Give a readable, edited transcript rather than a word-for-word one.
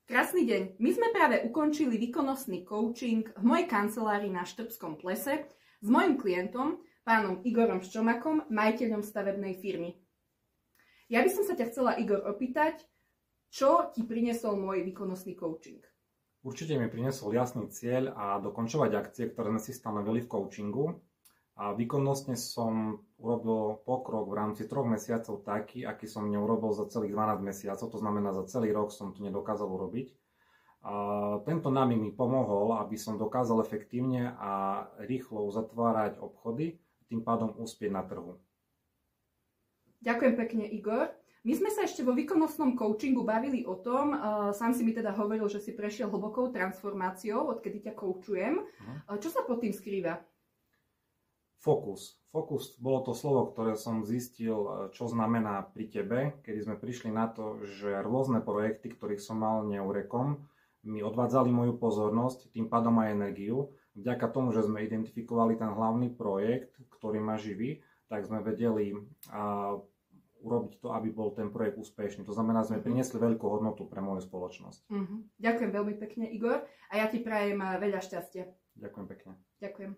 Krásny deň. My sme práve ukončili výkonnostný coaching v mojej kancelárii na Štrbskom plese s mojím klientom, pánom Igorom Ščomakom, majiteľom stavebnej firmy. Ja by som sa ťa chcela, Igor, opýtať, čo ti priniesol môj výkonnostný coaching? Určite mi priniesol jasný cieľ a dokončovať akcie, ktoré sme si stanovili v coachingu. A výkonnostne som urobil pokrok v rámci 3 mesiacov taký, aký som neurobil za celých 12 mesiacov, to znamená za celý rok som to nedokázal urobiť. A tento návyk mi pomohol, aby som dokázal efektívne a rýchlo uzatvárať obchody, tým pádom uspieť na trhu. Ďakujem pekne, Igor. My sme sa ešte vo výkonnostnom coachingu bavili o tom, sám si mi teda hovoril, že si prešiel hlbokou transformáciou, odkedy ťa coachujem. Čo sa pod tým skrýva? Fokus. Fokus bolo to slovo, ktoré som zistil, čo znamená pri tebe, kedy sme prišli na to, že rôzne projekty, ktorých som mal neurekom, mi odvádzali moju pozornosť, tým pádom aj energiu. Vďaka tomu, že sme identifikovali ten hlavný projekt, ktorý ma živí, tak sme vedeli urobiť to, aby bol ten projekt úspešný. To znamená, že sme priniesli veľkú hodnotu pre moju spoločnosť. Ďakujem veľmi pekne, Igor, a ja ti prajem veľa šťastia. Ďakujem pekne. Ďakujem.